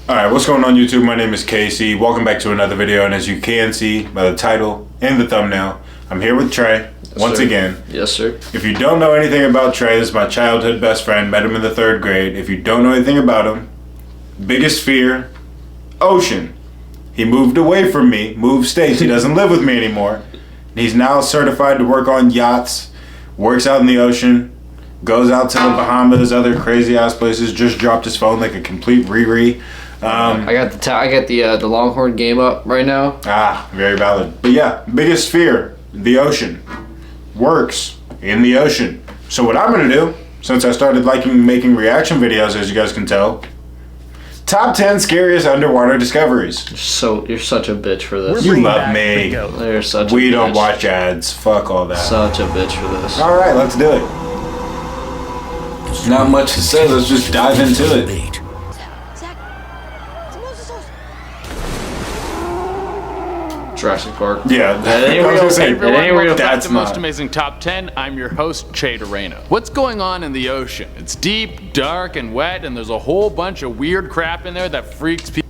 Alright, what's going on YouTube? My name is Casey. Welcome back to another video, and as you can see by the title and the thumbnail, I'm here with Trey, once again. Yes, sir. If you don't know anything about Trey, this is my childhood best friend, met him in the 3rd grade. If you don't know anything about him, biggest fear, ocean. He moved away from me, moved states, he doesn't live with me anymore. He's now certified to work on yachts, works out in the ocean, goes out to the Bahamas, other crazy ass places, just dropped his phone like a complete Riri. I got the Longhorn game up right now. Ah, very valid. But yeah, biggest fear, the ocean. Works in the ocean. So what I'm gonna do, since I started liking making reaction videos, as you guys can tell, top 10 scariest underwater discoveries. So you're such a bitch for this. You love me. You're such a We bitch. don't watch ads. Fuck all that. Such a bitch for this. All right, let's do it. Not much to say. Let's just dive into it. Jurassic Park. Yeah, Hey everyone, welcome back that's to Most not. Amazing Top 10. I'm your host, Che Dorena. What's going on in the ocean? It's deep, dark, and wet, and there's a whole bunch of weird crap in there that freaks people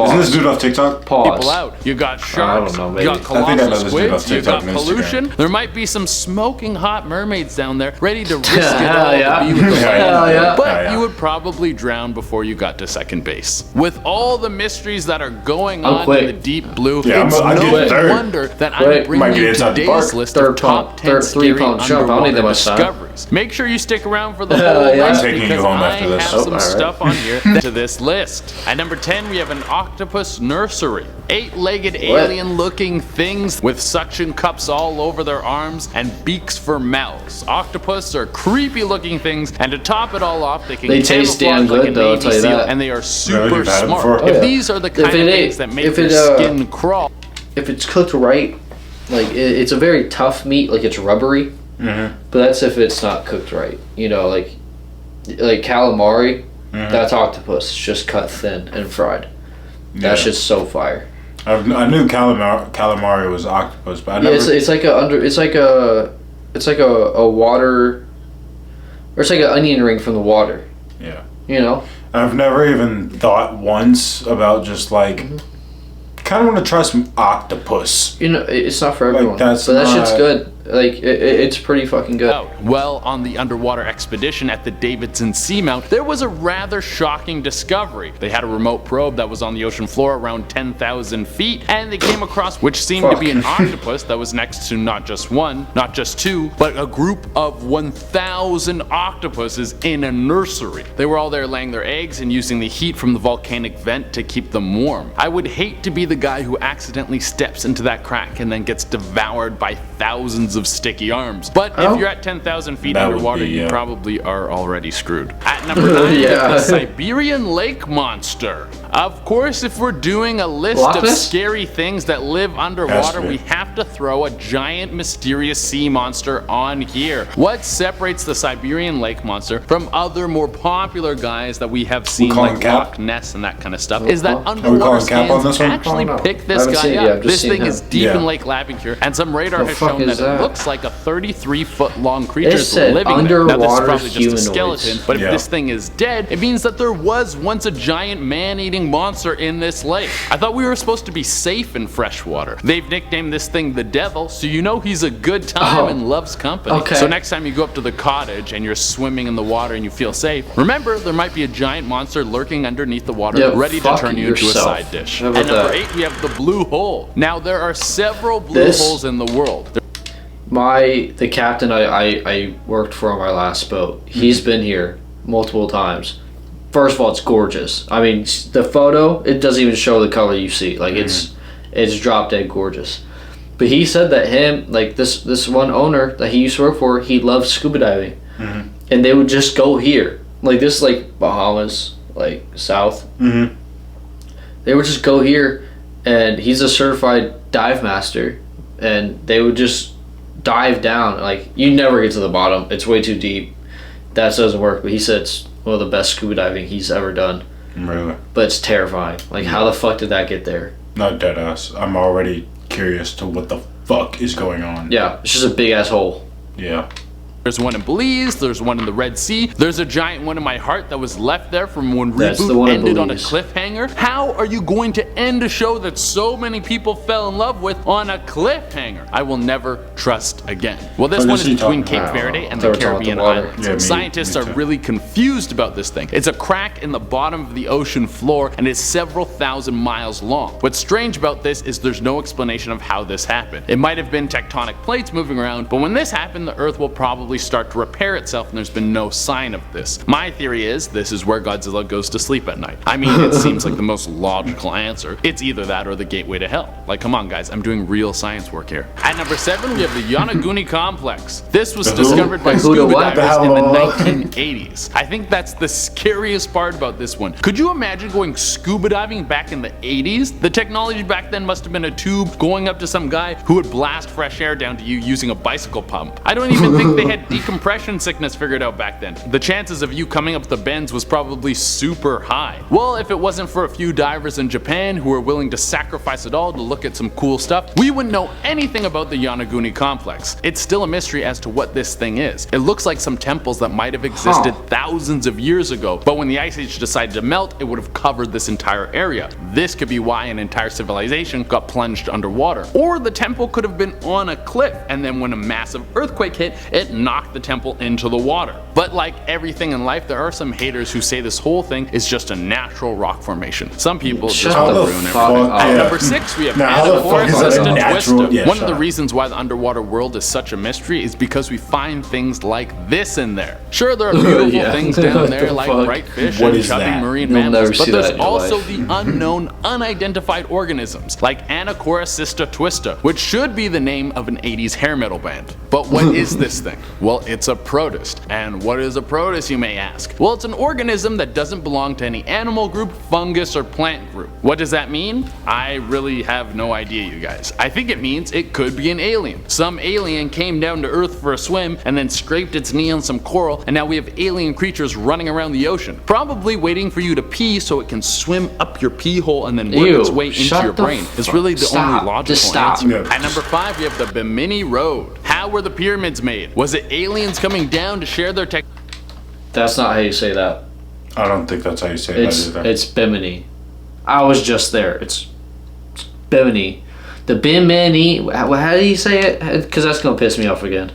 Isn't this dude off TikTok? out. You got sharks, I don't know, you maybe. got I think I know colossal this dude off squids, you TikTok got and Instagram. pollution. There might be some smoking hot mermaids down there ready to risk it Hell all yeah. to be with the Hell land. yeah. But Hell yeah. you would probably drown before you got to second base. With all the mysteries that are going on quick. in the deep blue, Yeah, it's I'm no getting third. wonder that Quick. I'm Might bringing be you inside the today's park. list Third of top pump, 10 third scary 3-pound jump. I don't need that underwater much time. discoveries. Make sure you stick around for the Hell whole yeah. list I'm taking you because home I after this. have Oh, some all right. stuff on here to this list. At number 10, we have an octopus nursery. 8-legged alien-looking things with suction cups all over their arms and beaks for mouths. Octopus are creepy-looking things, and to top it all off, they can They taste damn camouflage like good, a though, I'll Navy tell you SEAL, that. and they are Really? super You've had it smart. before? Oh, If yeah. these are the kind of things that make your skin crawl. If it's cooked right, like it's a very tough meat, like it's rubbery. Mm-hmm. But that's if it's not cooked right. You know, like calamari. Mm-hmm. That's octopus, just cut thin and fried. That's Yeah. just so fire. I knew calamari was octopus, but I never. Yeah, it's like a water, or it's like an onion ring from the water. Yeah. You know. I've never even thought once about just like, kind of want to try some octopus. You know, it's not for everyone. that's but that shit's not- good. Like it's pretty fucking good. Well, on the underwater expedition at the Davidson Seamount, there was a rather shocking discovery. They had a remote probe that was on the ocean floor around 10,000 feet, and they came across which seemed to be an octopus that was next to not just one, not just two, but a group of 1,000 octopuses in a nursery. They were all there laying their eggs and using the heat from the volcanic vent to keep them warm. I would hate to be the guy who accidentally steps into that crack and then gets devoured by thousands of sticky arms. But if you're at 10,000 feet That would underwater, be, you probably are already screwed. At number 9, we have the Siberian lake monster. Of course, if we're doing a list Loch of Ness? scary things that live underwater, we have to throw a giant mysterious sea monster on here. What separates the Siberian lake monster from other more popular guys that we have seen call him like Cap? Loch Ness and that kind of stuff is that Are we underwater calling Cap on scans this one? actually Oh, no. pick I this haven't guy seen it up. yet, I've just This seen thing him. is deep Yeah. in Lake Labinkur, and some radar The has fuck shown is that it that? looks like a 33-foot-long creature is said living there. Now, this is underwater probably just a humanoids. skeleton, but if Yeah. this thing is dead, it means that there was once a giant man-eating monster in this lake. I thought we were supposed to be safe in freshwater. They've nicknamed this thing the Devil, so you know he's a good time and loves company. Okay. So next time you go up to the cottage and you're swimming in the water and you feel safe, remember there might be a giant monster lurking underneath the water, Yeah, ready to fuck turn you into a yourself. side dish. How At about number that? 8, we have the blue hole. Now there are several blue holes in the world. The captain I worked for on my last boat, he's been here multiple times. First of all, it's gorgeous. I mean, the photo, it doesn't even show the color you see. Like it's drop dead gorgeous. But he said that this one owner that he used to work for, he loved scuba diving, and they would just go here. Like this, is like Bahamas, like south. They would just go here, and he's a certified dive master, and they would just dive down. Like you never get to the bottom; it's way too deep. That doesn't work. But he said it's one of the best scuba diving he's ever done. Really? But it's terrifying. Like how the fuck did that get there? Not dead ass. I'm already curious to what the fuck is going on. Yeah, it's just a big ass hole. Yeah. There's one in Belize, there's one in the Red Sea, there's a giant one in my heart that was left there from when That's the Reboot one in ended on a Belize. cliffhanger. How are you going to end a show that so many people fell in love with on a cliffhanger? I will never trust again. Well, this What one is is he between talking Cape about? Verde and They the were talking Caribbean about the water. islands. Yeah, me Scientists are too. really confused about this thing. It's a crack in the bottom of the ocean floor and is several thousand miles long. What's strange about this is there's no explanation of how this happened. It might have been tectonic plates moving around, but when this happened, the Earth will probably start to repair itself, and there's been no sign of this. My theory is this is where Godzilla goes to sleep at night. I mean, it seems like the most logical answer. It's either that or the gateway to hell. Like, come on guys, I'm doing real science work here. At number 7, we have the Yonaguni Complex. This was The who? discovered by Like who to scuba what? divers in the The hell? 1980s. I think that's the scariest part about this one. Could you imagine going scuba diving back in the 80s? The technology back then must have been a tube going up to some guy who would blast fresh air down to you using a bicycle pump. I don't even think they had decompression sickness figured out back then. The chances of you coming up the bends was probably super high. Well, if it wasn't for a few divers in Japan who were willing to sacrifice it all to look at some cool stuff, we wouldn't know anything about the Yonaguni complex. It's still a mystery as to what this thing is. It looks like some temples that might have existed thousands of years ago, but when the ice age decided to melt, it would have covered this entire area. This could be why an entire civilization got plunged underwater. Or the temple could have been on a cliff, and then when a massive earthquake hit, it knocked the temple into the water. But like everything in life, there are some haters who say this whole thing is just a natural rock formation. Some people just Shut want the to ruin fuck everything. up. At Yeah. number 6, we have Now, how the fuck is that Anacortes a and natural- Twista. Yeah, One of shut the up. reasons why the underwater world is such a mystery is because we find things like this in there. Sure, there are beautiful Yeah. things down What there the like fuck? bright fish What and is chubby that? marine You'll mammals, never but see there's that in your also life. the unknown, unidentified organisms like Anacortes twista, which should be the name of an 80s hair metal band. But what is this thing? Well, it's a protist. And what is a protist, you may ask? Well, it's an organism that doesn't belong to any animal group, fungus, or plant group. What does that mean? I really have no idea, you guys. I think it means it could be an alien. Some alien came down to Earth for a swim and then scraped its knee on some coral, and now we have alien creatures running around the ocean, probably waiting for you to pee so it can swim up your pee hole and then work Ew, its way into shut your the brain. It's really the stop. only logical Just stop. answer. Yeah. At number 5, we have the Bimini Road. How were the pyramids made? Was it aliens coming down to share their tech? That's not how you say that. I don't think that's how you say It's that either. it's Bimini. I was just there. It's Bimini. The Bimini. How do you say it? Because that's gonna piss me off again.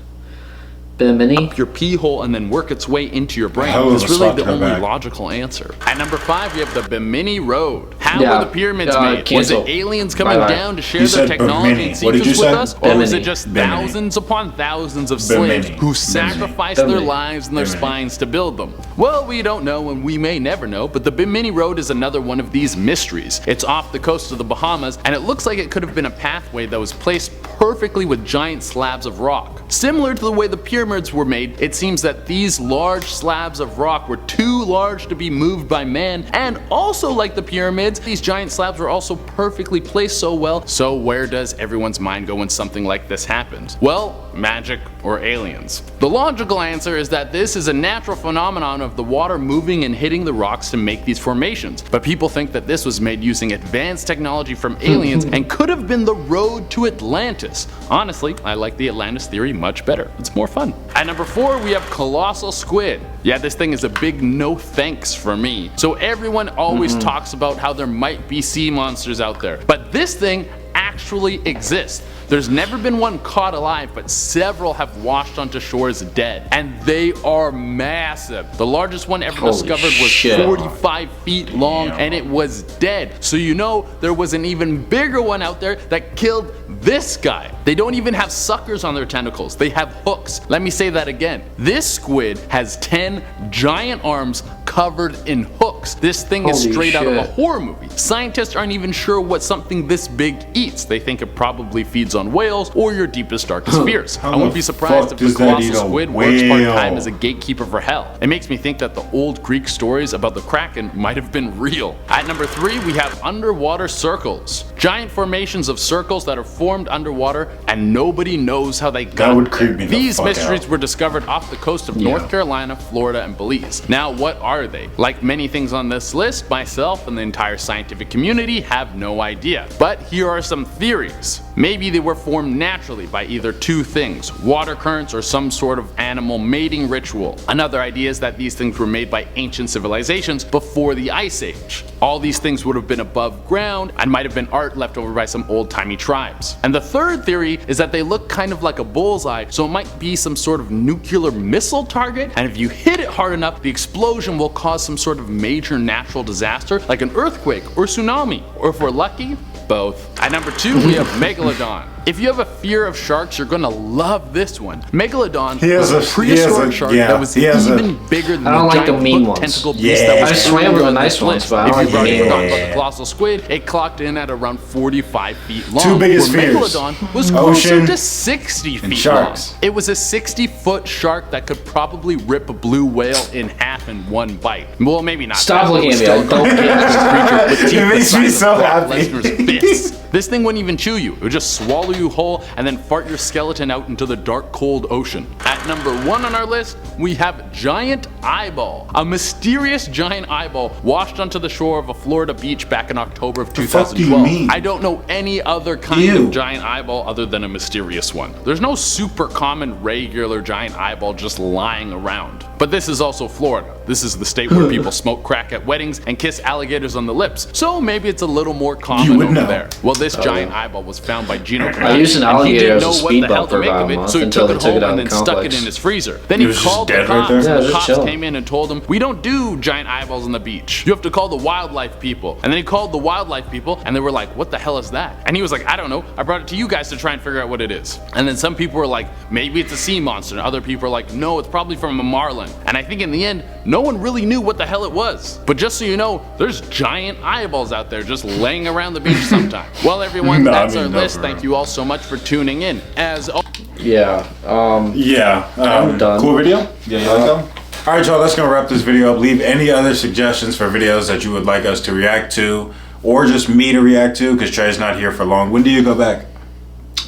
Bimini. Your pee hole and then work its way into your brain. Hell of It's a really slap the to the only back. logical answer. At number 5, we have the Bimini Road. How Yeah. were the pyramids made? Was cancel. it aliens coming Bye-bye. down to share You their said technology Bimini. and What did you secrets with say? us? Or was it Bimini. just Bimini. thousands upon thousands of slaves Bimini. who Bimini. sacrificed their Bimini. lives and their Bimini. spines to build them? Well, we don't know and we may never know, but the Bimini Road is another one of these mysteries. It's off the coast of the Bahamas, and it looks like it could have been a pathway that was placed perfectly with giant slabs of rock. Similar to the way the pyramids were made, it seems that these large slabs of rock were too large to be moved by man, and also like the pyramids, these giant slabs were also perfectly placed so well. So where does everyone's mind go when something like this happens? Well, magic or aliens. The logical answer is that this is a natural phenomenon of the water moving and hitting the rocks to make these formations, but people think that this was made using advanced technology from aliens and could have been the road to Atlantis. Honestly, I like the Atlantis theory much better. It's more fun. At number 4, we have colossal squid. Yeah, this thing is a big no thanks for me. So everyone always talks about how there might be sea monsters out there, but this thing actually exists. There's never been one caught alive, but several have washed onto shores dead, and they are massive. The largest one ever Holy discovered was shit. 45 feet long, and it was dead. So you know there was an even bigger one out there that killed this guy. They don't even have suckers on their tentacles, they have hooks. Let me say that again. This squid has 10 giant arms covered in hooks. This thing is Holy straight out of a shit. horror movie. Scientists aren't even sure what something this big eats. They think it probably feeds on whales or your deepest, darkest fears. I wouldn't be surprised fuck if the does that colossal eat a squid works part-time whale? as a gatekeeper for hell. It makes me think that the old Greek stories about the Kraken might have been real. At number 3, we have underwater circles. Giant formations of circles that are formed underwater and nobody knows how they got would there. creep me the These fuck mysteries out. were discovered off the coast of North Carolina, Florida, and Belize. Now, what are they? Like many things on this list, myself and the entire scientific community have no idea. But here are some theories. Maybe they were were formed naturally by either two things, water currents or some sort of animal mating ritual. Another idea is that these things were made by ancient civilizations before the Ice Age. All these things would have been above ground and might have been art left over by some old-timey tribes. And the third theory is that they look kind of like a bullseye, so it might be some sort of nuclear missile target, and if you hit it hard enough, the explosion will cause some sort of major natural disaster like an earthquake or tsunami, or if we're lucky, both. At number 2, we have Megalodon. If you have a fear of sharks, you're gonna love this one. Megalodon was a prehistoric shark that was even bigger than the giant tentacled beast that was I swam with the nice ones, but I don't If like you the talk about the colossal squid, it clocked in at around 45 feet long. Two biggest where fears. Megalodon was closer Ocean to 60 feet sharks. long. It was a 60-foot shark that could probably rip a blue whale in half in one bite. Well, maybe not. Stop that, looking at me. still I don't a get creature with teeth It makes the me size so of Brock happy. Lesnar's fists. This thing wouldn't even chew you. It would just swallow you whole and then fart your skeleton out into the dark, cold ocean. At number 1 on our list, we have Giant Eyeball. A mysterious giant eyeball washed onto the shore of a Florida beach back in October of 2012. fuck do you mean? I don't know any other kind of giant eyeball other than a mysterious one. There's no super common regular giant eyeball just lying around. But this is also Florida. This is the state where people smoke crack at weddings and kiss alligators on the lips. So maybe it's a little more common over there. Well, this giant eyeball was found by Gino I used an and he alligator didn't as a know speed what the hell bump to for make about of a it, month so he until took they it took it home out and of then the stuck it complex. in his freezer. Then He he was just called the dead right cops, there? and Yeah, the just cops chilling. came in and told him, we don't do giant eyeballs on the beach. You have to call the wildlife people. And then he called the wildlife people and they were like, what the hell is that? And he was like, I don't know. I brought it to you guys to try and figure out what it is. And then some people were like, maybe it's a sea monster. And other people were like, no, it's probably from a marlin. And I think in the end, no one really knew what the hell it was. But just so you know, there's giant eyeballs out there just laying around the beach sometime. Well, everyone, that's our list. Thank you all so much for tuning in. As Yeah. I'm done. Cool video? Yeah, you like them? Alright, y'all, that's gonna wrap this video up. Leave any other suggestions for videos that you would like us to react to, or just me to react to, because Trey's not here for long. When do you go back?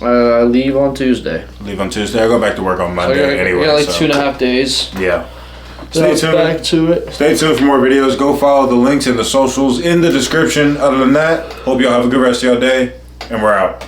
I leave on Tuesday. Leave on Tuesday. I go back to work on Monday anyway. Yeah, like so. 2.5 days. Yeah. Stay tuned. Back to it. Stay tuned for more videos. Go follow the links in the socials in the description. Other than that, hope y'all have a good rest of your day, and we're out.